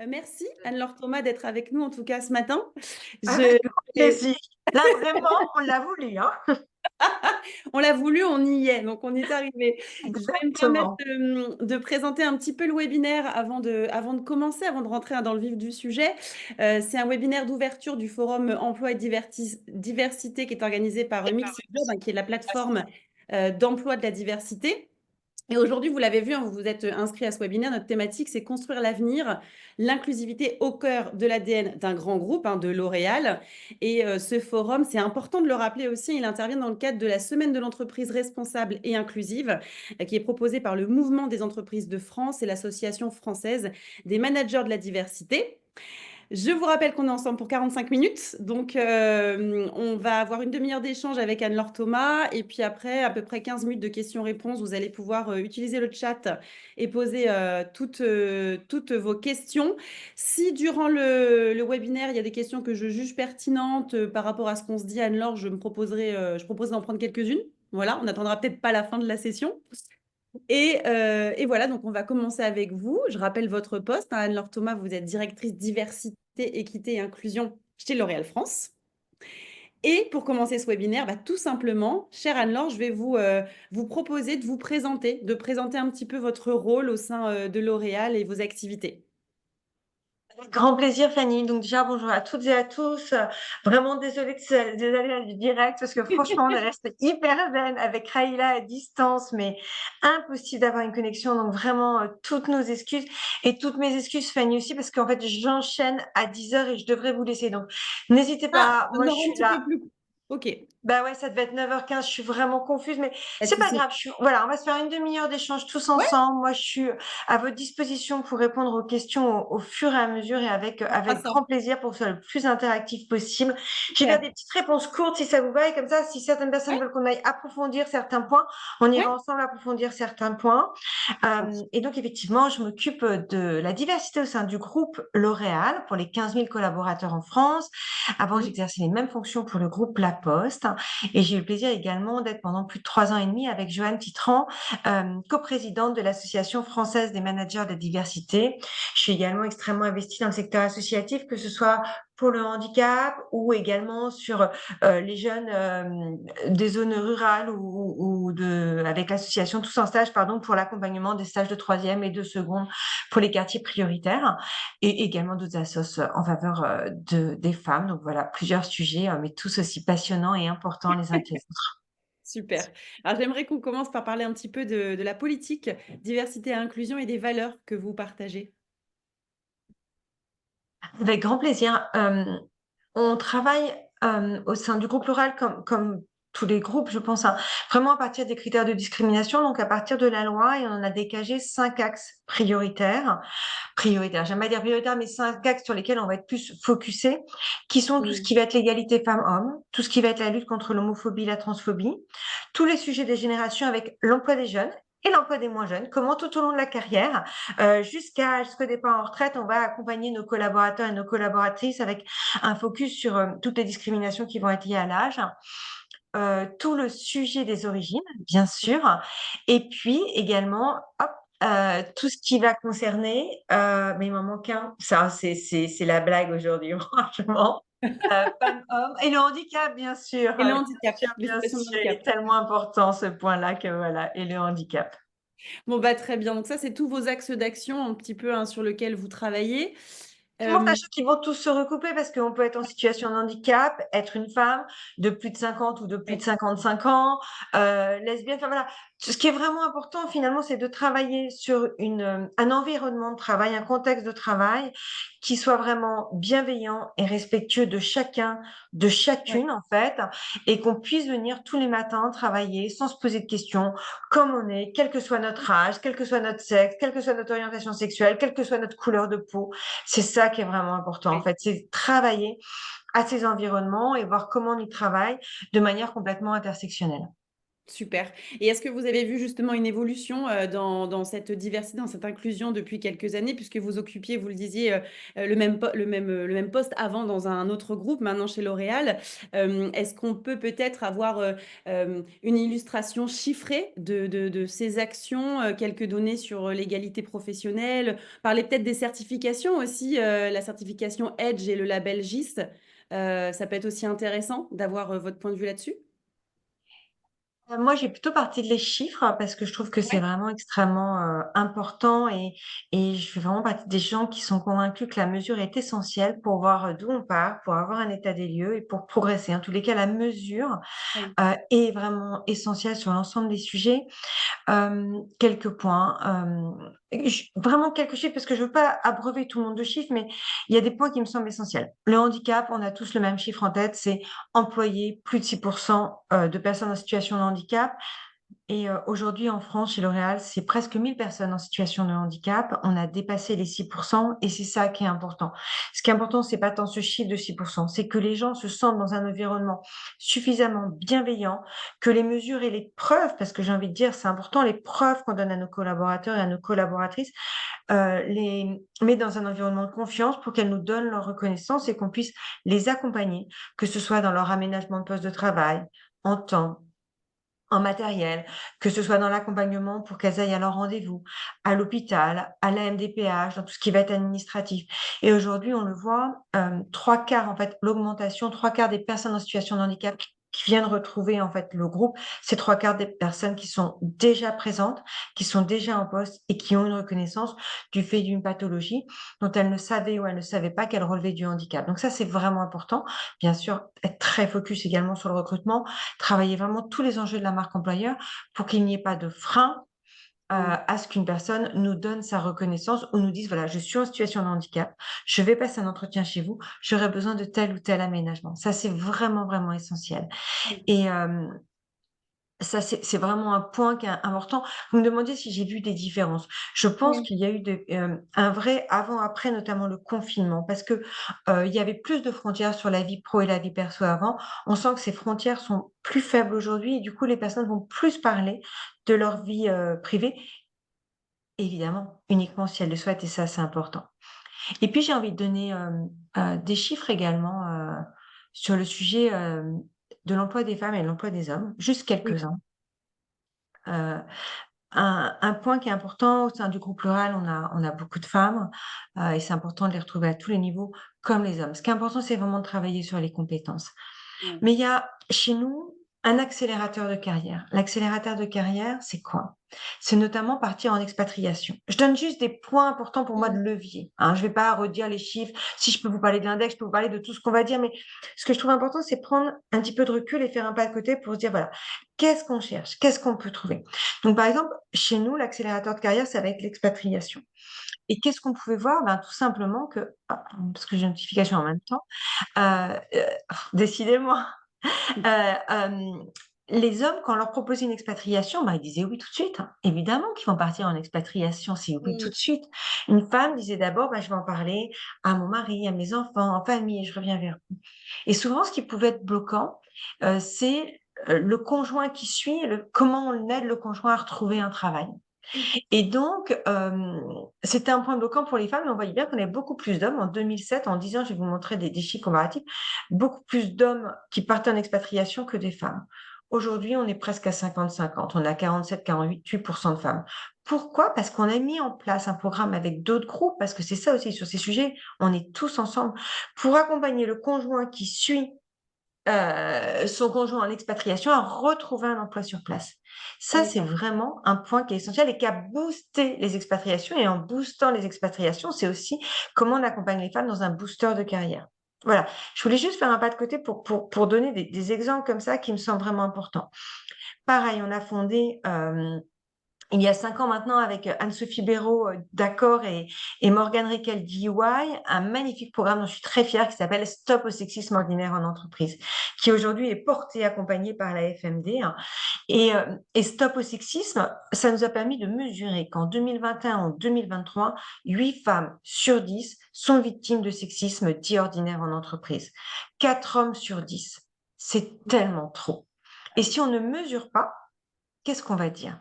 Merci Anne-Laure Thomas d'être avec nous en tout cas ce matin. Je- Avec grand plaisir. Là, vraiment, on l'a voulu, hein? On l'a voulu, on y est, donc on y est arrivé. Je vais me permettre Exactement. de présenter un petit peu le webinaire avant de commencer, avant de rentrer dans le vif du sujet. C'est un webinaire d'ouverture du forum Emploi et Diversité qui est organisé par Mixi Job, hein, qui est la plateforme d'emploi de la diversité. Et aujourd'hui, vous l'avez vu, hein, vous vous êtes inscrit à ce webinaire. Notre thématique, c'est construire l'avenir, l'inclusivité au cœur de l'ADN d'un grand groupe, hein, de L'Oréal. Et ce forum, c'est important de le rappeler aussi, il intervient dans le cadre de la Semaine de l'entreprise responsable et inclusive, qui est proposée par le Mouvement des entreprises de France et l'Association française des managers de la diversité. Je vous rappelle qu'on est ensemble pour 45 minutes. Donc, on va avoir une demi-heure d'échange avec Anne-Laure Thomas. Et puis après, à peu près 15 minutes de questions-réponses. Vous allez pouvoir utiliser le chat et poser toutes vos questions. Si durant le webinaire, il y a des questions que je juge pertinentes par rapport à ce qu'on se dit, Anne-Laure, je proposerai d'en prendre quelques-unes. Voilà, on n'attendra peut-être pas la fin de la session. Et voilà, donc on va commencer avec vous. Je rappelle votre poste, hein, Anne-Laure Thomas, vous êtes directrice diversité, équité et inclusion chez L'Oréal France. Et pour commencer ce webinaire, bah, tout simplement, chère Anne-Laure, je vais vous proposer de vous présenter, de présenter un petit peu votre rôle au sein de L'Oréal et vos activités. Avec grand plaisir, Fanny. Donc déjà, bonjour à toutes et à tous. Vraiment désolée des aléas du direct parce que franchement, on est resté hyper zen avec Raïla à distance, mais impossible d'avoir une connexion. Donc vraiment, toutes nos excuses et toutes mes excuses, Fanny aussi, parce qu'en fait, j'enchaîne à 10 heures et je devrais vous laisser. Donc n'hésitez Ah, pas. on Moi, je aura un suis petit peu là. plus. Ok, Bah ouais, ça devait être 9h15, je suis vraiment confuse, mais pas de c'est pas souci. grave. Voilà, on va se faire une demi-heure d'échange tous Ouais, ensemble. Moi, je suis à votre disposition pour répondre aux questions au fur et à mesure et on fera avec ça. grand plaisir pour que ce soit le plus interactif possible. Je vais faire Super. des petites réponses courtes si ça vous va et comme ça, si certaines personnes Ouais, veulent qu'on aille approfondir certains points, on ira ouais. ensemble approfondir certains points. Et donc, effectivement, je m'occupe de la diversité au sein du groupe L'Oréal pour les 15 000 collaborateurs en France. Avant, Mhm. j'exerçais les mêmes fonctions pour le groupe La Poste. Et j'ai eu le plaisir également d'être pendant plus de 3 ans et demi avec Joanne Titran, coprésidente de l'Association française des managers de la diversité. Je suis également extrêmement investie dans le secteur associatif, que ce soit pour le handicap ou également sur les jeunes des zones rurales avec l'association Tous en stage, pardon, pour l'accompagnement des stages de troisième et de seconde pour les quartiers prioritaires et également d'autres assos en faveur des femmes. Donc voilà, plusieurs sujets, mais tous aussi passionnants et importants les uns que les autres. Super. Alors, j'aimerais qu'on commence par parler un petit peu de la politique, diversité et inclusion et des valeurs que vous partagez. Avec grand plaisir. On travaille au sein du groupe Floral comme tous les groupes, je pense, hein, vraiment à partir des critères de discrimination, donc à partir de la loi, et on en a dégagé 5 axes prioritaires, j'aime pas dire prioritaires, mais 5 axes sur lesquels on va être plus focusé, qui sont tout ce Mm. qui va être l'égalité femmes-hommes, tout ce qui va être la lutte contre l'homophobie, la transphobie, tous les sujets des générations avec l'emploi des jeunes et l'emploi des moins jeunes, comment tout au long de la carrière, jusqu'au départ en retraite, on va accompagner nos collaborateurs et nos collaboratrices avec un focus sur toutes les discriminations qui vont être liées à l'âge. Tout le sujet des origines, bien sûr, et puis également, hop, tout ce qui va concerner, mais il m'en manque un, ça c'est la blague aujourd'hui, franchement, femmes-hommes et le handicap, bien sûr, Et le handicap, les bien situations de sûr, il handicap. est tellement important ce point-là que voilà, et le handicap. Bon, bah, très bien. Donc ça, c'est tous vos axes d'action un petit peu hein, sur lesquels vous travaillez. Effectivement, Euh, sachant qu'ils vont tous se recouper parce qu'on peut être en situation de handicap, être une femme de plus de 50 ou de plus de ouais, 55 ans, lesbienne, enfin voilà. Ce qui est vraiment important finalement, c'est de travailler sur un environnement de travail, un contexte de travail qui soit vraiment bienveillant et respectueux de chacun, de ouais. chacune en fait, et qu'on puisse venir tous les matins travailler sans se poser de questions, comme on est, quel que soit notre âge, quel que soit notre sexe, quelle que soit notre orientation sexuelle, quelle que soit notre couleur de peau. C'est ça qui est vraiment important, en Ouais. fait, c'est travailler à ces environnements et voir comment on y travaille de manière complètement intersectionnelle. Super. Et est-ce que vous avez vu justement une évolution dans cette diversité, dans cette inclusion depuis quelques années, puisque vous occupiez, vous le disiez, le même poste avant dans un autre groupe, maintenant chez L'Oréal. Est-ce qu'on peut peut-être avoir une illustration chiffrée de ces actions, quelques données sur l'égalité professionnelle, parler peut-être des certifications aussi, la certification EDGE et le label GIST. Ça peut être aussi intéressant d'avoir votre point de vue là-dessus. Moi, j'ai plutôt parti de les chiffres parce que je trouve que c'est Ouais. vraiment extrêmement important et je fais vraiment partie des gens qui sont convaincus que la mesure est essentielle pour voir d'où on part, pour avoir un état des lieux et pour progresser. En tous les cas, la mesure Oui. est vraiment essentielle sur l'ensemble des sujets. Quelques points, vraiment quelques chiffres parce que je veux pas abreuver tout le monde de chiffres, mais il y a des points qui me semblent essentiels. Le handicap, on a tous le même chiffre en tête, c'est employer plus de 6% de personnes en situation de handicap. Et aujourd'hui en France, chez L'Oréal, c'est presque 1000 personnes en situation de handicap. On a dépassé les 6% et c'est ça qui est important. Ce qui est important, c'est pas tant ce chiffre de 6%, c'est que les gens se sentent dans un environnement suffisamment bienveillant, que les mesures et les preuves, parce que j'ai envie de dire, c'est important, les preuves qu'on donne à nos collaborateurs et à nos collaboratrices, les met dans un environnement de confiance pour qu'elles nous donnent leur reconnaissance et qu'on puisse les accompagner, que ce soit dans leur aménagement de poste de travail, en temps, en matériel, que ce soit dans l'accompagnement pour qu'elles aillent à leur rendez-vous, à l'hôpital, à la MDPH, dans tout ce qui va être administratif. Et aujourd'hui, on le voit, 3/4 en fait, l'augmentation, 3/4 des personnes en situation de handicap qui viennent retrouver en fait le groupe, c'est 3/4 des personnes qui sont déjà présentes, qui sont déjà en poste et qui ont une reconnaissance du fait d'une pathologie dont elles ne savaient ou elles ne savaient pas qu'elles relevaient du handicap. Donc ça, c'est vraiment important. Bien sûr, être très focus également sur le recrutement, travailler vraiment tous les enjeux de la marque employeur pour qu'il n'y ait pas de frein Mm. à ce qu'une personne nous donne sa reconnaissance ou nous dise, voilà, je suis en situation de handicap, je vais passer un entretien chez vous, j'aurais besoin de tel ou tel aménagement. Ça, c'est vraiment, vraiment essentiel. Mm. Et ça, c'est vraiment un point qui est important. Vous me demandiez si j'ai vu des différences. Je pense Oui. qu'il y a eu un vrai avant-après, notamment le confinement, parce que il y avait plus de frontières sur la vie pro et la vie perso avant. On sent que ces frontières sont plus faibles aujourd'hui et du coup, les personnes vont plus parler de leur vie privée, évidemment, uniquement si elles le souhaitent et ça, c'est important. Et puis, j'ai envie de donner des chiffres également sur le sujet de l'emploi des femmes et de l'emploi des hommes, juste Oui. quelques-uns. Heu, un point qui est important au sein du groupe L'Oréal, on a beaucoup de femmes, et c'est important de les retrouver à tous les niveaux, comme les hommes. Ce qui est important, c'est vraiment de travailler sur les compétences. Oui. Mais il y a chez nous un accélérateur de carrière. L'accélérateur de carrière, c'est quoi? C'est notamment partir en expatriation. Je donne juste des points importants pour moi de Mm. levier, hein. Je vais pas redire les chiffres. Si je peux vous parler de l'index, je peux vous parler de tout ce qu'on va dire, mais ce que je trouve important, c'est prendre un petit peu de recul et faire un pas de côté pour se dire, voilà, qu'est-ce qu'on cherche? Qu'est-ce qu'on peut trouver? Donc, par exemple, chez nous, l'accélérateur de carrière, ça va être l'expatriation. Et qu'est-ce qu'on pouvait voir? Ben, tout simplement que, parce que j'ai une notification en même temps, décidément. Heu, hem, les hommes, quand on leur proposait une expatriation, bah, ils disaient oui tout de suite, hein. Évidemment qu'ils vont partir en expatriation, c'est oui tout Mm. de suite. Une femme disait d'abord: «Bah, je vais en parler à mon mari, à mes enfants, en famille et je reviens vers vous». Et souvent, ce qui pouvait être bloquant, c'est, le conjoint qui suit, le comment on aide le conjoint à retrouver un travail. Et donc, c'était un point bloquant pour les femmes et on voyait bien qu'on avait beaucoup plus d'hommes. En 2007, en 10 ans, je vais vous montrer des chiffres comparatifs, beaucoup plus d'hommes qui partaient en expatriation que des femmes. Aujourd'hui, on est presque à 50-50. On a 47-48% de femmes. Pourquoi? Parce qu'on a mis en place un programme avec d'autres groupes, parce que c'est ça aussi sur ces sujets, on est tous ensemble pour accompagner le conjoint qui suit son conjoint en expatriation a retrouvé un emploi sur place. Ça, c'est D'accord. vraiment un point qui est essentiel et qui a boosté les expatriations et en boostant les expatriations, c'est aussi comment on accompagne les femmes dans un booster de carrière. Voilà, je voulais juste faire un pas de côté pour donner des exemples comme ça qui me semblent vraiment importants. Pareil, on a fondé, il y a 5 ans maintenant avec, Anne-Sophie Béraud, d'Accor et Morgane Riquel d'EY, un magnifique programme dont je suis très fière qui s'appelle «Stop au sexisme ordinaire en entreprise», qui aujourd'hui est porté et accompagné par la FMD, hein. Et Stop au sexisme, ça nous a permis de mesurer qu'en 2021, en 2023, 8 femmes sur 10 sont victimes de sexisme dit ordinaire en entreprise. 4 hommes sur 10, c'est tellement trop. Ah Et oui. si on ne mesure pas, qu'est-ce qu'on va dire?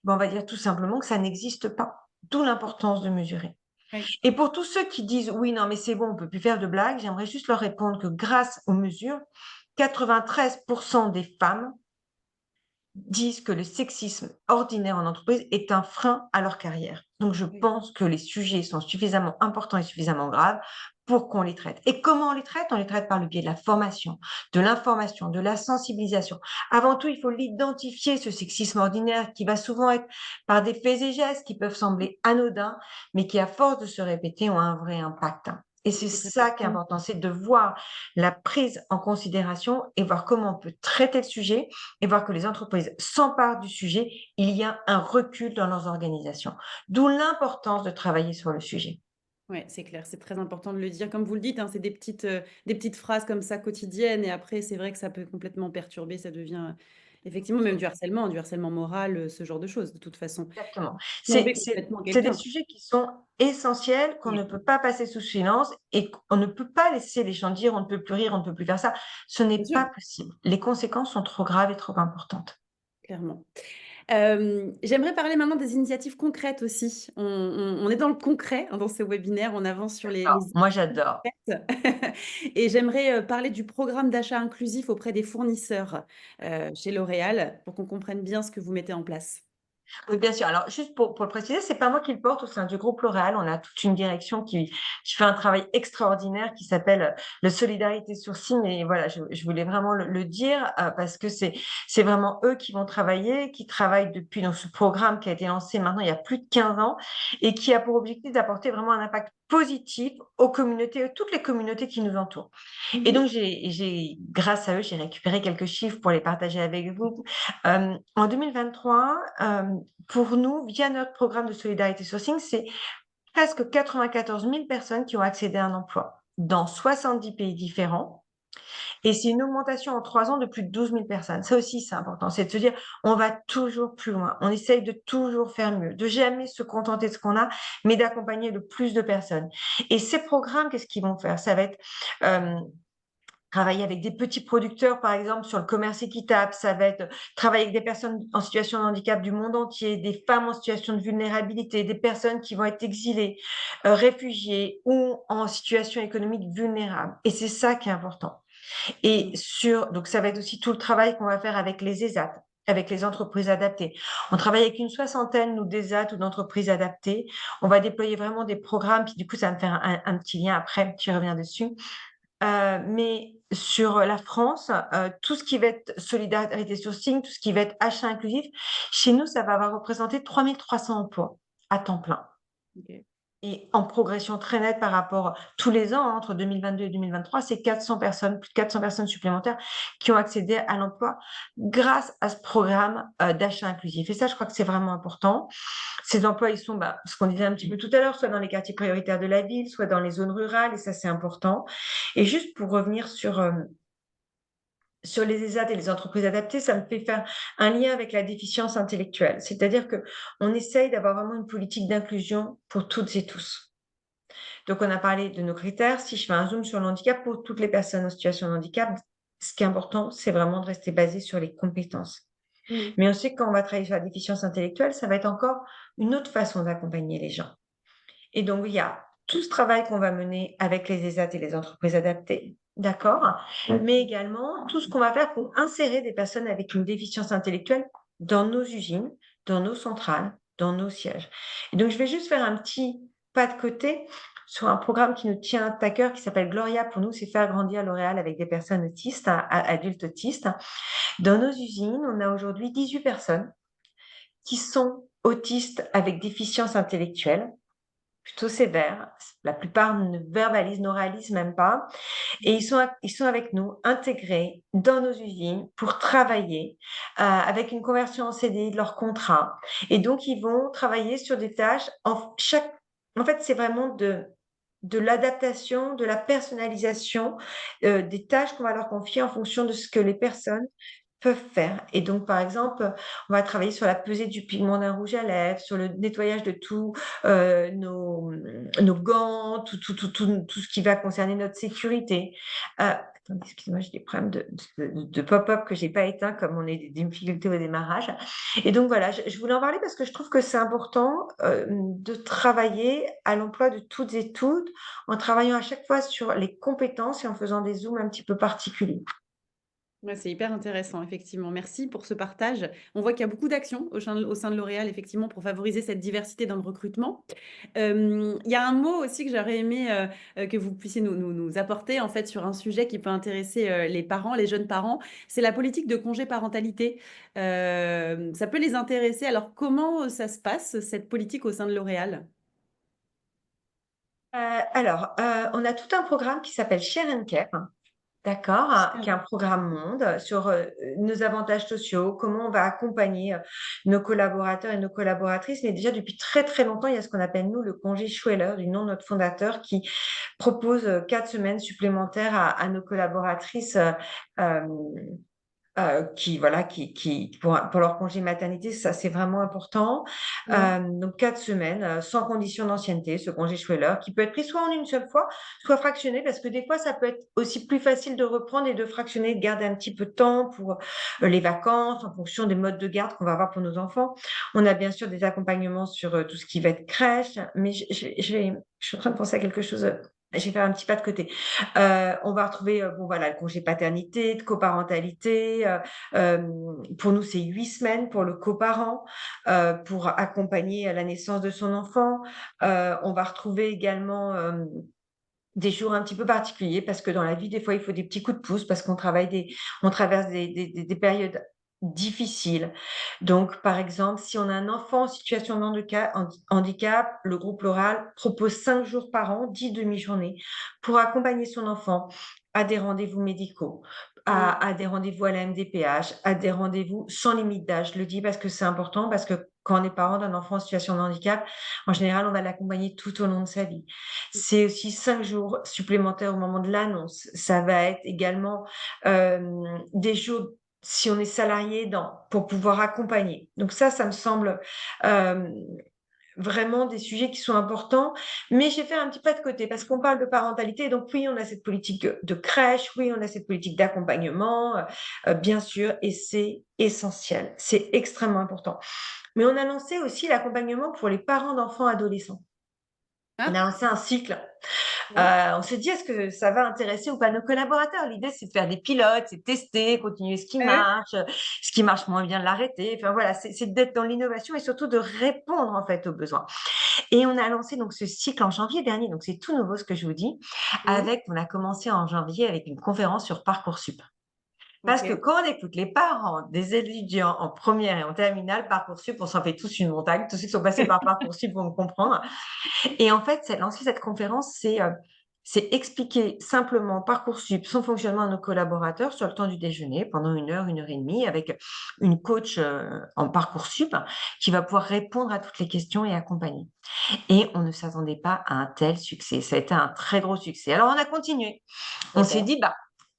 Ben, on va dire tout simplement que ça n'existe pas, d'où l'importance de mesurer. Oui, Et pour tous ceux qui disent: «Oui, non, mais c'est bon, on peut plus faire de blagues», j'aimerais juste leur répondre que grâce aux mesures, 93 des femmes disent que le sexisme ordinaire en entreprise est un frein à leur carrière. Donc je oui, pense que les sujets sont suffisamment importants et suffisamment graves pour qu'on les traite. Et comment on les traite? On les traite par le biais de la formation, de l'information, de la sensibilisation. Avant tout, il faut l'identifier, ce sexisme ordinaire qui va souvent être par des faits et gestes qui peuvent sembler anodins, mais qui, à force de se répéter, ont un vrai impact. Et c'est c'est ça qui est important. important, c'est de voir la prise en considération et voir comment on peut traiter le sujet et voir que les entreprises s'emparent du sujet, il y a un recul dans leurs organisations. D'où l'importance de travailler sur le sujet. Ouais, c'est clair, c'est très important de le dire. Comme vous le dites, hein, c'est des petites phrases comme ça quotidiennes et après, c'est vrai que ça peut complètement perturber, ça devient effectivement même du harcèlement moral, ce genre de choses de toute façon. Exactement. Plomber complètement C'est des quelqu'un. sujets qui sont essentiels, qu'on ne Ouais, peut pas passer sous silence et qu'on ne peut pas laisser les gens dire: «On ne peut plus rire, on ne peut plus faire ça». Ce n'est bien sûr, pas possible. Les conséquences sont trop graves et trop importantes. clairement. J'aimerais parler maintenant des initiatives concrètes aussi. On est dans le concret, hein, dans ce webinaire, on avance sur les D'accord. Moi, j'adore. concrètes. Et j'aimerais, parler du programme d'achat inclusif auprès des fournisseurs, chez L'Oréal, pour qu'on comprenne bien ce que vous mettez en place. Oui, bien sûr. Alors, juste pour le préciser, c'est pas moi qui le porte au sein du groupe L'Oréal. On a toute une direction qui fait un travail extraordinaire qui s'appelle le Solidarité Sourcing. Et voilà, je voulais vraiment le dire parce que c'est vraiment eux qui vont travailler, qui travaillent depuis donc, ce programme qui a été lancé maintenant il y a plus de 15 ans et qui a pour objectif d'apporter vraiment un impact positif aux communautés, toutes les communautés qui nous entourent. Et Mmh. donc, grâce à eux, j'ai récupéré quelques chiffres pour les partager avec vous. En 2023, pour nous, via notre programme de solidarité sourcing, c'est presque 94 000 personnes qui ont accédé à un emploi dans 70 pays différents. Et c'est une augmentation en 3 ans de plus de 12 000 personnes. Ça aussi, c'est important. C'est de se dire, on va toujours plus loin. On essaye de toujours faire mieux, de jamais se contenter de ce qu'on a, mais d'accompagner le plus de personnes. Et ces programmes, qu'est-ce qu'ils vont faire? Ça va être, travailler avec des petits producteurs, par exemple, sur le commerce équitable. Ça va être travailler avec des personnes en situation de handicap du monde entier, des femmes en situation de vulnérabilité, des personnes qui vont être exilées, réfugiées ou en situation économique vulnérable. Et c'est ça qui est important. Et Mmh. donc ça va être aussi tout le travail qu'on va faire avec les ESAT, avec les entreprises adaptées. On travaille avec une soixantaine, nous, d'ESAT ou d'entreprises adaptées. On va déployer vraiment des programmes, puis du coup, ça va me faire un petit lien après, tu reviens dessus. Mais sur la France, tout ce qui va être solidarité sourcing, tout ce qui va être achat inclusif, chez nous, ça va avoir représenté 3 300 emplois à temps plein OK. et en progression très nette par rapport tous les ans, hein, entre 2022 et 2023, c'est 400 personnes, plus de 400 personnes supplémentaires qui ont accédé à l'emploi grâce à ce programme, d'achat inclusif et ça, je crois que c'est vraiment important. Ces emplois, ils sont, bah, ce qu'on disait un petit peu tout à l'heure, soit dans les quartiers prioritaires de la ville, soit dans les zones rurales et ça, c'est important. Et juste pour revenir sur les ESAT et les entreprises adaptées, ça me fait faire un lien avec la déficience intellectuelle. C'est-à-dire que on essaye d'avoir vraiment une politique d'inclusion pour toutes et tous. Donc on a parlé de nos critères. Si je fais un zoom sur le handicap, pour toutes les personnes en situation de handicap, ce qui est important, c'est vraiment de rester basé sur les compétences. Mmh. Mais on sait que quand on va travailler sur la déficience intellectuelle, ça va être encore une autre façon d'accompagner les gens. Et donc, il y a tout ce travail qu'on va mener avec les ESAT et les entreprises adaptées, d'accord? Mais également tout ce qu'on va faire pour insérer des personnes avec une déficience intellectuelle dans nos usines, dans nos centrales, dans nos sièges. Et donc, je vais juste faire un petit pas de côté sur un programme qui nous tient à cœur, qui s'appelle Gloria. Pour nous, c'est faire grandir L'Oréal avec des personnes autistes, adultes autistes. Dans nos usines, on a aujourd'hui 18 personnes qui sont autistes avec déficience intellectuelle plutôt sévères. La plupart ne verbalisent, n'oralisent même pas. Et ils sont avec nous, intégrés dans nos usines pour travailler avec une conversion en CDI de leur contrat. Et donc, ils vont travailler sur des tâches. En fait, c'est vraiment de l'adaptation, de la personnalisation des tâches qu'on va leur confier en fonction de ce que les personnes peuvent faire. Et donc, par exemple, on va travailler sur la pesée du pigment d'un rouge à lèvres, sur le nettoyage de tous nos gants, tout ce qui va concerner notre sécurité. Heu, Excusez-moi, j'ai des problèmes de pop-up que j'ai pas éteints comme on est des difficultés au démarrage. Et donc voilà, je voulais en parler parce que je trouve que c'est important, de travailler à l'emploi de toutes et tous, en travaillant à chaque fois sur les compétences et en faisant des zooms un petit peu particuliers. Ouais, c'est hyper intéressant, effectivement. Merci pour ce partage. On voit qu'il y a beaucoup d'actions au sein de L'Oréal, effectivement, pour favoriser cette diversité dans le recrutement. Il y a un mot aussi que j'aurais aimé que vous puissiez nous apporter, en fait, sur un sujet qui peut intéresser les parents, les jeunes parents. C'est la politique de congé parentalité. Ça peut les intéresser. Alors, comment ça se passe, cette politique au sein de L'Oréal? On a tout un programme qui s'appelle Share and Care. D'accord, qui est un programme monde sur, nos avantages sociaux, comment on va accompagner, nos collaborateurs et nos collaboratrices. Mais déjà depuis très, très longtemps, il y a ce qu'on appelle nous le congé Schweller du nom de notre fondateur qui propose, 4 semaines supplémentaires à nos collaboratrices, hem qui voilà, qui pour leur congé maternité, ça c'est vraiment important. Ouais. Donc 4 semaines, sans condition d'ancienneté, ce congé Schweller, qui peut être pris soit en une seule fois, soit fractionné, parce que des fois, ça peut être aussi plus facile de reprendre et de fractionner, de garder un petit peu de temps pour, les vacances, en fonction des modes de garde qu'on va avoir pour nos enfants. On a bien sûr des accompagnements sur, tout ce qui va être crèche, mais je suis en train de penser à quelque chose, je vais faire un petit pas de côté. On va retrouver, bon voilà, le congé paternité, de coparentalité, pour nous, c'est 8 semaines pour le coparent, pour accompagner à la naissance de son enfant. On va retrouver également, des jours un petit peu particuliers parce que dans la vie, des fois, il faut des petits coups de pouce parce on traverse des périodes difficiles. Donc, par exemple, si on a un enfant en situation de handicap, le groupe L'Oréal propose 5 jours par an, 10 demi-journées, pour accompagner son enfant à des rendez-vous médicaux, Mm. à des rendez-vous à la MDPH, à des rendez-vous sans limite d'âge. Je le dis parce que c'est important, parce que quand on est parent d'un enfant en situation de handicap, en général, on va l'accompagner tout au long de sa vie. C'est aussi 5 jours supplémentaires au moment de l'annonce. Ça va être également, des jours si on est salarié pour pouvoir accompagner. Donc ça me semble, hem, vraiment des sujets qui sont importants. Mais j'ai fait un petit pas de côté parce qu'on parle de parentalité. Donc oui, on a cette politique de crèche, oui, on a cette politique d'accompagnement, bien sûr, et c'est essentiel. C'est extrêmement important. Mais on a lancé aussi l'accompagnement pour les parents d'enfants adolescents. On a Ah, lancé un cycle. ouais. On s'est dit: «Est-ce que ça va intéresser ou pas nos collaborateurs?» L'idée, c'est de faire des pilotes, c'est de tester, continuer Ouais. ce qui marche moins bien, de l'arrêter. Enfin voilà, c'est d'être dans l'innovation et surtout de répondre, en fait, aux besoins. Et on a lancé donc ce cycle en janvier dernier, donc c'est tout nouveau ce que je vous dis, Mm. on a commencé en janvier avec une conférence sur Parcoursup. Parce que Ok. quand on écoute les parents des étudiants en première et en terminale, Parcoursup, on s'en fait tous une montagne. Tous ceux qui sont passés par Parcoursup vont me comprendre. Et en fait, lancer cette conférence, c'est expliquer simplement Parcoursup, son fonctionnement à nos collaborateurs sur le temps du déjeuner, pendant 1 heure et demie, avec une coach, en Parcoursup qui va pouvoir répondre à toutes les questions et accompagner. Et on ne s'attendait pas à un tel succès. Ça a été un très gros succès. Alors on a continué. On s'est D'accord. dit: «Bah,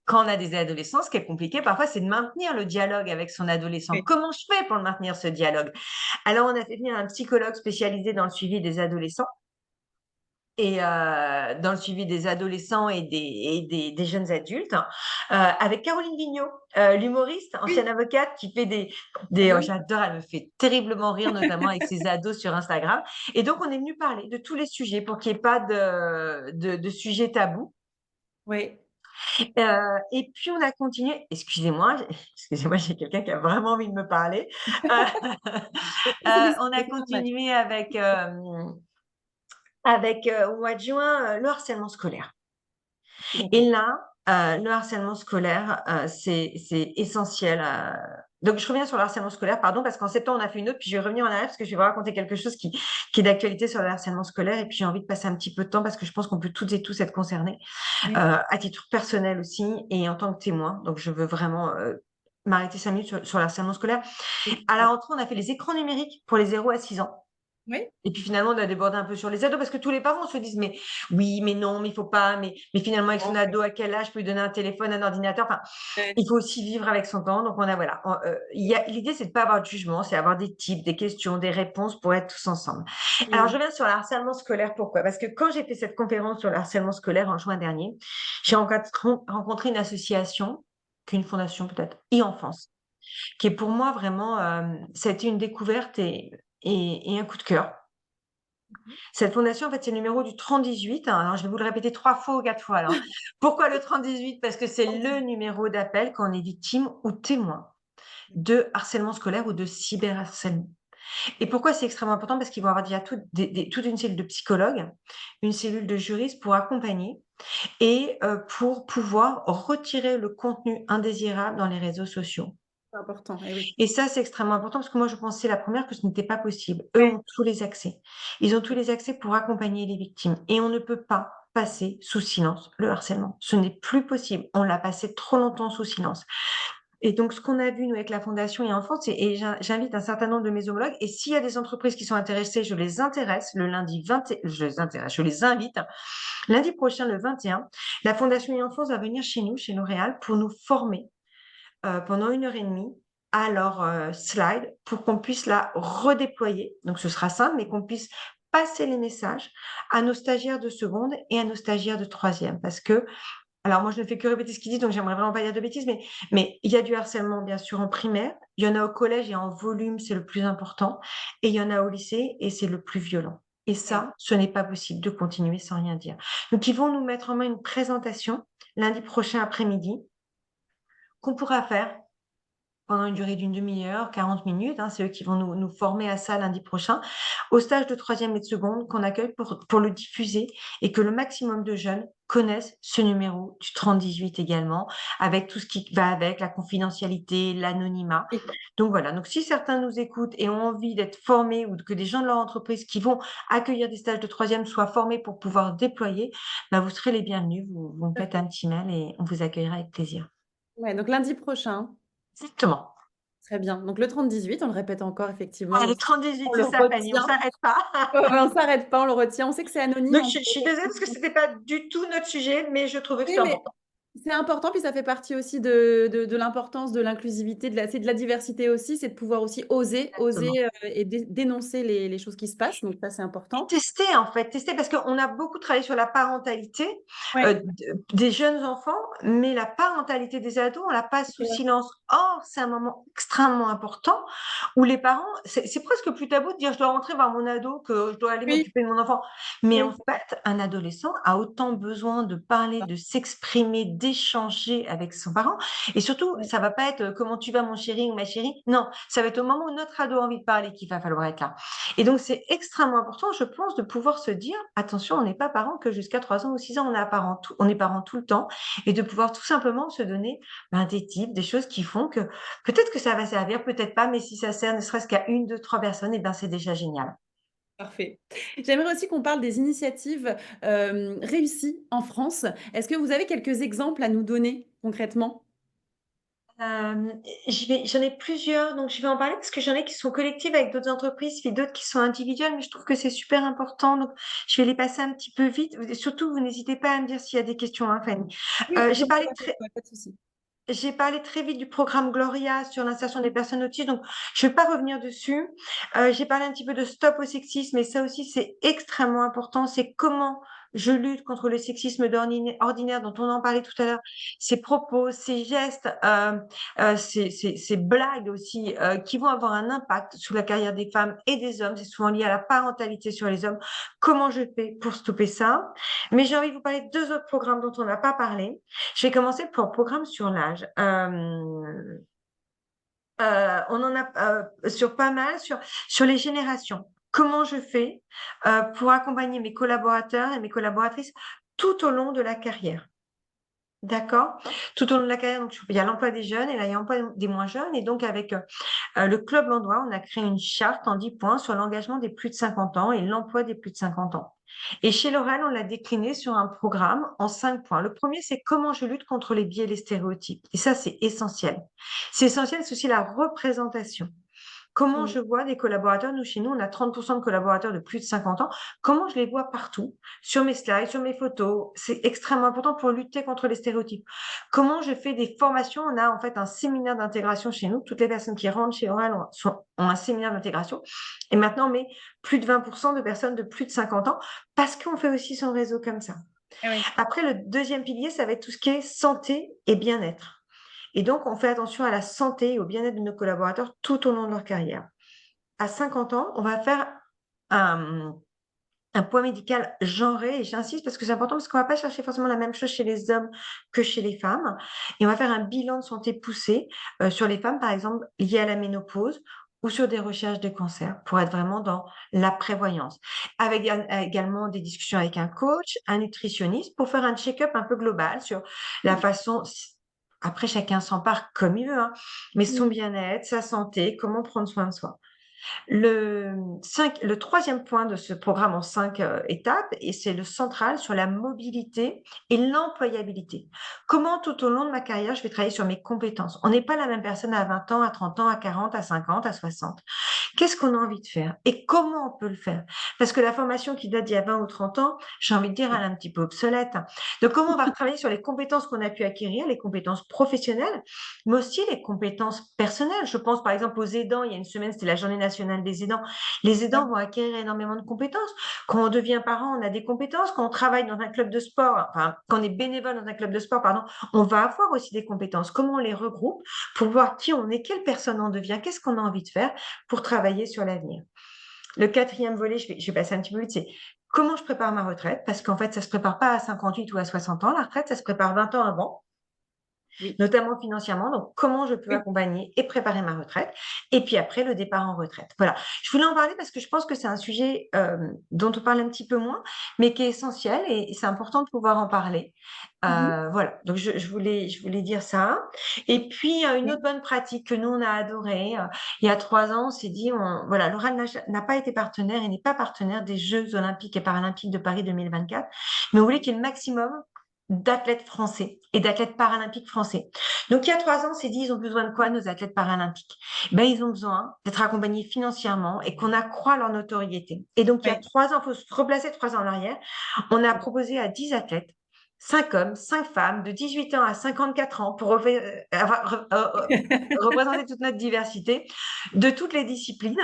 quand on a des adolescents, ce qui est compliqué parfois, c'est de maintenir le dialogue avec son adolescent. Oui. Comment je fais pour le maintenir ce dialogue?» Alors on a fait venir un psychologue spécialisé dans le suivi des adolescents et dans le suivi des adolescents et des jeunes adultes, avec Caroline Vigneault, l'humoriste, ancienne Oui. avocate qui fait Ah bah oh oui. j'adore, elle me fait terriblement rire, notamment avec ses ados sur Instagram. Et donc on est venu parler de tous les sujets pour qu'il y ait pas de sujets tabous. Oui. Et puis on a continué, excusez-moi, j'ai quelqu'un qui a vraiment envie de me parler. Heu, on a C'est normal. continué avec, au mois de juin, le harcèlement scolaire. Et D'accord. là, le harcèlement scolaire, c'est essentiel, donc je reviens sur le harcèlement scolaire, pardon, parce qu'en septembre, on a fait une autre, puis je vais revenir en arrière parce que je vais vous raconter quelque chose qui est d'actualité sur le harcèlement scolaire et puis j'ai envie de passer un petit peu de temps parce que je pense qu'on peut toutes et tous être concernés, Oui. à titre personnel aussi et en tant que témoin. Donc je veux vraiment, m'arrêter 5 minutes sur le harcèlement scolaire. Oui. À la rentrée, on a fait les écrans numériques pour les 0 à 6 ans. Oui. Et puis finalement, on a débordé un peu sur les ados parce que tous les parents se disent, mais oui, mais non, mais il faut pas, mais finalement, avec son ado, à quel âge peut lui donner un téléphone, un ordinateur? Enfin, Ouais. il faut aussi vivre avec son temps. Donc, on a, voilà, l'idée, c'est de pas avoir de jugement, c'est avoir des types, des questions, des réponses pour être tous ensemble. Alors, je Mm. reviens sur le harcèlement scolaire. Pourquoi? Parce que quand j'ai fait cette conférence sur le harcèlement scolaire en juin dernier, j'ai rencontré une association, qu'une fondation peut-être, e-enfance, qui est pour moi vraiment, ça a été une découverte et un coup de cœur. Cette fondation, en fait, c'est le numéro du 3018. Alors, je vais vous le répéter 3 fois ou 4 fois, là, hein. Pourquoi le 3018? Parce que c'est le numéro d'appel quand on est victime ou témoin de harcèlement scolaire ou de cyberharcèlement. Et pourquoi c'est extrêmement important? Parce qu'ils vont avoir déjà toute une cellule de psychologues, une cellule de juristes pour accompagner et pour pouvoir retirer le contenu indésirable dans les réseaux sociaux. C'est important, eh oui. Et ça, c'est extrêmement important parce que moi, je pensais la première que ce n'était pas possible. Eux Ouais. ont tous les accès. Ils ont tous les accès pour accompagner les victimes et on ne peut pas passer sous silence le harcèlement. Ce n'est plus possible. On l'a passé trop longtemps sous silence. Et donc, ce qu'on a vu, nous, avec la Fondation et Enfance, et j'invite un certain nombre de mes homologues, et s'il y a des entreprises qui sont intéressées, je les intéresse le lundi 20, je les invite. Lundi prochain, le 21, la Fondation et Enfance va venir chez nous, chez L'Oréal, pour nous former pendant 1 heure et demie à leur slide pour qu'on puisse la redéployer. Donc, ce sera simple, mais qu'on puisse passer les messages à nos stagiaires de seconde et à nos stagiaires de troisième. Parce que, alors moi, je ne fais que répéter ce qu'ils disent, donc j'aimerais vraiment pas dire de bêtises, mais il y a du harcèlement, bien sûr, en primaire. Il y en a au collège et en volume, c'est le plus important. Et il y en a au lycée et c'est le plus violent. Et Ouais. ça, ce n'est pas possible de continuer sans rien dire. Donc, ils vont nous mettre en main une présentation lundi prochain après-midi qu'on pourra faire pendant une durée d'une demi-heure, 40 minutes, hein, c'est eux qui vont nous former à ça lundi prochain, au stage de troisième et de seconde qu'on accueille pour le diffuser et que le maximum de jeunes connaissent ce numéro du 3018 également, avec tout ce qui va avec, la confidentialité, l'anonymat. Oui. Donc voilà, donc si certains nous écoutent et ont envie d'être formés ou que des gens de leur entreprise qui vont accueillir des stages de troisième soient formés pour pouvoir déployer, bah, vous serez les bienvenus, vous me faites un petit mail et on vous accueillera avec plaisir. Ouais, donc lundi prochain, Exactement. très bien. Donc le 30-18, on le répète encore, effectivement. Ah, Donc, le 30-18, on le c'est ça, Fanny, on retient. s'arrête pas. On ne s'arrête pas, on le retient. On sait que c'est anonyme Donc, entre. je suis désolée parce que c'était pas du tout notre sujet, mais je trouvais que Oui, c'était mais important. c'est important, puis ça fait partie aussi de l'importance de l'inclusivité, c'est de la diversité aussi, c'est de pouvoir aussi Exactement. oser et dénoncer les choses qui se passent. Donc ça, c'est Et important. tester, en fait, tester parce qu'on a beaucoup travaillé sur la parentalité Ouais, des jeunes enfants, mais la parentalité des ados, on l'a pas sous c'est vrai. silence. Or, c'est un moment extrêmement important où les parents, c'est presque plus tabou de dire je dois rentrer voir mon ado que je dois aller Oui, m'occuper de mon enfant. Mais en oui. fait, un adolescent a autant besoin de parler, de s'exprimer, d'échanger avec son parent. Et surtout, Ouais. ça va pas être comment tu vas mon chéri ou ma chérie. Non, ça va être au moment où notre ado a envie de parler qu'il va falloir être là. Et donc, c'est extrêmement important, je pense, de pouvoir se dire: «Attention, on n'est pas parent que jusqu'à 3 ans ou 6 ans, on est parent tout le temps» et de pouvoir tout simplement se donner, ben, des tips, des choses qui font que peut-être que ça va servir, peut-être pas, mais si ça sert ne serait-ce qu'à 1, 2, 3 personnes et ben, c'est déjà génial. Parfait. J'aimerais aussi qu'on parle des initiatives réussies en France. Est-ce que vous avez quelques exemples à nous donner concrètement? J'en ai plusieurs, donc je vais en parler parce que j'en ai qui sont collectives avec d'autres entreprises, puis d'autres qui sont individuelles, mais je trouve que c'est super important, donc je vais les passer un petit peu vite. Et surtout, vous n'hésitez pas à me dire s'il y a des questions, hein, Fanny. Oui, J'ai non, parlé pas très pas de souci. J'ai parlé très vite du programme Gloria sur l'insertion des personnes autistes, donc je ne vais pas revenir dessus. J'ai parlé un petit peu de Stop au sexisme, et ça aussi, c'est extrêmement important. C'est comment je lutte contre le sexisme ordinaire dont on en parlait tout à l'heure. Ces propos, ces gestes, ces blagues aussi, qui vont avoir un impact sur la carrière des femmes et des hommes. C'est souvent lié à la parentalité sur les hommes. Comment je fais pour stopper ça? Mais j'ai envie de vous parler de 2 autres programmes dont on n'a pas parlé. Je vais commencer par le programme sur l'âge. On en a sur pas mal, sur les générations. Comment je fais pour accompagner mes collaborateurs et mes collaboratrices tout au long de la carrière? D'accord? Tout au long de la carrière, donc il y a l'emploi des jeunes et là, il y a l'emploi des moins jeunes. Et donc, avec le Club Landois, on a créé une charte en 10 points sur l'engagement des plus de 50 ans et l'emploi des plus de 50 ans. Et chez L'Oréal, on l'a décliné sur un programme en 5 points. Le premier, c'est comment je lutte contre les biais et les stéréotypes. Et ça, c'est essentiel. C'est essentiel, c'est aussi la représentation. Comment Mm. je vois des collaborateurs, nous, chez nous, on a 30% de collaborateurs de plus de 50 ans. Comment je les vois partout, sur mes slides, sur mes photos. C'est extrêmement important pour lutter contre les stéréotypes. Comment je fais des formations? On a en fait un séminaire d'intégration chez nous. Toutes les personnes qui rentrent chez Oral ont un séminaire d'intégration. Et maintenant, on met plus de 20% de personnes de plus de 50 ans parce qu'on fait aussi son réseau comme ça. Ah oui. Après, le deuxième pilier, ça va être tout ce qui est santé et bien-être. Et donc, on fait attention à la santé et au bien-être de nos collaborateurs tout au long de leur carrière. À 50 ans, on va faire un, un point médical genré, et j'insiste parce que c'est important, parce qu'on ne va pas chercher forcément la même chose chez les hommes que chez les femmes. Et on va faire un bilan de santé poussé sur les femmes, par exemple, liées à la ménopause ou sur des recherches de cancer, pour être vraiment dans la prévoyance. Avec également des discussions avec un coach, un nutritionniste, pour faire un check-up un peu global sur la façon... Après, chacun s'empare comme il veut, hein, mais son Mm. bien-être, sa santé, comment prendre soin de soi. Le troisième point de ce programme en 5 étapes, et c'est le central sur la mobilité et l'employabilité. Comment tout au long de ma carrière, je vais travailler sur mes compétences. On n'est pas la même personne à 20 ans, à 30 ans, à 40, à 50, à 60. Qu'est-ce qu'on a envie de faire et comment on peut le faire? Parce que la formation qui date d'il y a 20 ou 30 ans, j'ai envie de dire, elle est un petit peu obsolète. Donc, comment on va retravailler sur les compétences qu'on a pu acquérir, les compétences professionnelles, mais aussi les compétences personnelles. Je pense par exemple aux aidants. Il y a une semaine, c'était la journée nationale des aidants. Les aidants vont acquérir énormément de compétences. Quand on devient parent, on a des compétences. Quand on travaille dans un club de sport, enfin, quand on est bénévole dans un club de sport, pardon, on va avoir aussi des compétences. Comment on les regroupe pour voir qui on est, quelle personne on devient, qu'est-ce qu'on a envie de faire pour travailler sur l'avenir. Le quatrième volet, je vais passer un petit peu vite, c'est comment je prépare ma retraite, parce qu'en fait, ça ne se prépare pas à 58 ou à 60 ans. La retraite, ça se prépare 20 ans avant, Oui. notamment financièrement. Donc, comment je peux Oui. accompagner et préparer ma retraite. Et puis après, le départ en retraite. Voilà. Je voulais en parler parce que je pense que c'est un sujet dont on parle un petit peu moins, mais qui est essentiel et c'est important de pouvoir en parler. Mhm. Voilà. Donc, je voulais dire ça. Et puis, une autre bonne pratique que nous, on a adorée. Il y a 3 ans, on s'est dit, voilà, l'Oral n'a pas été partenaire et n'est pas partenaire des Jeux olympiques et paralympiques de Paris 2024, mais on voulait qu'il y ait le maximum d'athlètes français et d'athlètes paralympiques français. Donc, il y a 3 ans, on s'est dit, ils ont besoin de quoi, nos athlètes paralympiques? Ben, ils ont besoin d'être accompagnés financièrement et qu'on accroît leur notoriété. Et donc, il y a Ouais. 3 ans, il faut se replacer 3 ans en arrière, on a proposé à 10 athlètes, 5 hommes, 5 femmes, de 18 ans à 54 ans, pour représenter toute notre diversité, de toutes les disciplines,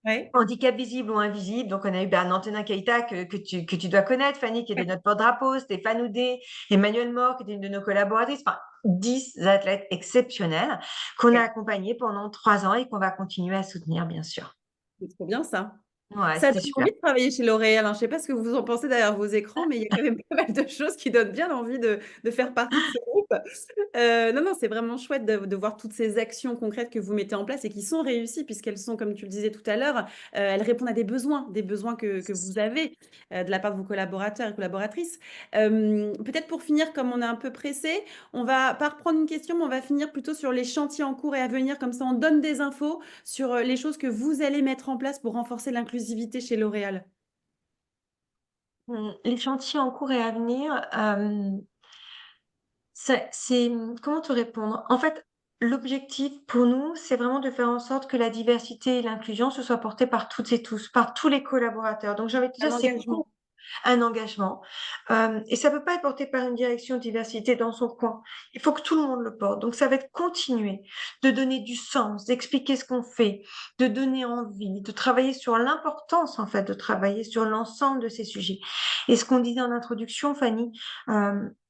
Ouais. handicap visible ou invisible. Donc, on a eu Antonin Keita que tu dois connaître, Fanny qui était Ouais. notre porte-drapeau, Stéphane Houdet, Emmanuel Mort qui était une de nos collaboratrices. Enfin, 10 athlètes exceptionnels qu'on a Ouais. accompagnés pendant 3 ans et qu'on va continuer à soutenir, bien sûr. C'est trop bien ça. Ouais, Ça c'était donne super. envie de travailler chez L'Oréal, hein. Je ne sais pas ce que vous en pensez derrière vos écrans, mais il y a quand même pas mal de choses qui donnent bien envie de faire partie de ce groupe. Non, non, c'est vraiment chouette de voir toutes ces actions concrètes que vous mettez en place et qui sont réussies, puisqu'elles sont, comme tu le disais tout à l'heure, elles répondent à des besoins que vous avez de la part de vos collaborateurs et collaboratrices. Peut-être pour finir, comme on est un peu pressé, on va pas reprendre une question, mais on va finir plutôt sur les chantiers en cours et à venir. Comme ça, on donne des infos sur les choses que vous allez mettre en place pour renforcer l'inclusivité chez L'Oréal. Les chantiers en cours et à venir, comment te répondre? En fait, l'objectif pour nous, c'est vraiment de faire en sorte que la diversité et l'inclusion se soient portées par toutes et tous, par tous les collaborateurs. Donc, j'ai envie de te Un dire, c'est engagement. un engagement. Et ça peut pas être porté par une direction diversité dans son coin. Il faut que tout le monde le porte. Donc, ça va être continuer de donner du sens, d'expliquer ce qu'on fait, de donner envie, de travailler sur l'importance, en fait, de travailler sur l'ensemble de ces sujets. Et ce qu'on disait en introduction, Fanny,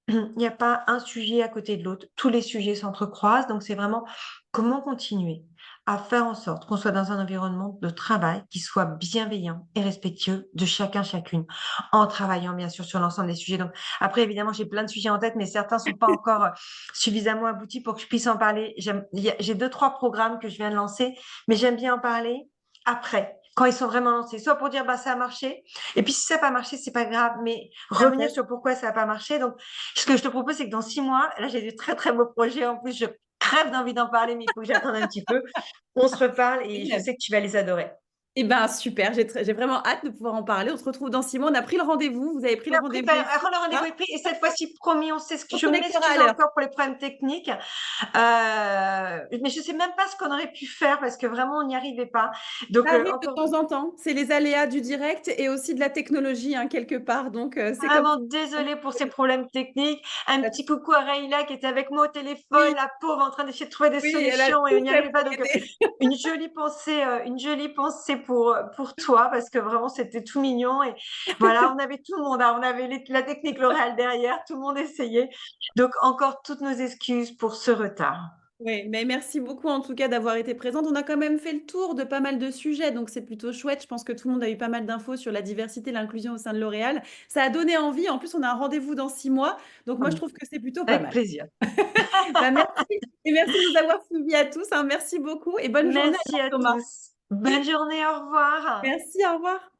il n'y a pas un sujet à côté de l'autre. Tous les sujets s'entrecroisent. Donc, c'est vraiment comment continuer à faire en sorte qu'on soit dans un environnement de travail qui soit bienveillant et respectueux de chacun, chacune, en travaillant bien sûr sur l'ensemble des sujets. Donc après, évidemment, j'ai plein de sujets en tête, mais certains sont pas encore suffisamment aboutis pour que je puisse en parler. J'ai 2, 3 programmes que je viens de lancer, mais j'aime bien en parler après, quand ils sont vraiment lancés, soit pour dire bah ça a marché, et puis si ça n'a pas marché, c'est pas grave, mais revenir Après, sur pourquoi ça n'a pas marché. Donc, ce que je te propose, c'est que dans 6 mois, là, j'ai des très très beaux projets. En plus, je crève d'envie d'en parler, mais il faut que j'attende un petit peu. On se reparle et je sais que tu vas les adorer. Eh ben super, j'ai vraiment hâte de pouvoir en parler. On se retrouve dans 6 mois. On a pris le rendez-vous. Vous avez pris le Après, rendez-vous aussi, le c'est rendez-vous ça? est pris et cette fois-ci, promis, On je se connectera à m'excuse l'heure. encore pour les problèmes techniques, mais je sais même pas ce qu'on aurait pu faire parce que vraiment on n'y arrivait pas. Donc Ça arrive de encore temps en temps. C'est les aléas du direct et aussi de la technologie, hein, quelque part. Donc, c'est comme vraiment ça. désolée pour ces problèmes techniques. Un petit coucou à Raïla qui était avec moi au téléphone, Oui, la pauvre, en train d'essayer de trouver des oui, elle a solutions et on tout n'y fait arrivait pour pas. Donc aider. une jolie pensée pour toi parce que vraiment c'était tout mignon et voilà, on avait tout le monde, hein, on avait la technique, l'oréal derrière, tout le monde essayait. Donc encore toutes nos excuses pour ce retard. Oui, mais merci beaucoup en tout cas d'avoir été présente. On a quand même fait le tour de pas mal de sujets, donc c'est plutôt chouette. Je pense que tout le monde a eu pas mal d'infos sur la diversité, l'inclusion au sein de L'Oréal. Ça a donné envie. En plus, on a un rendez-vous dans 6 mois, donc moi je trouve que c'est plutôt pas Avec mal. plaisir. Bah, merci et merci de nous avoir suivis à tous, hein. Merci beaucoup et bonne journée Merci alors, à Thomas. tous. Bonne journée, au revoir. Merci, au revoir.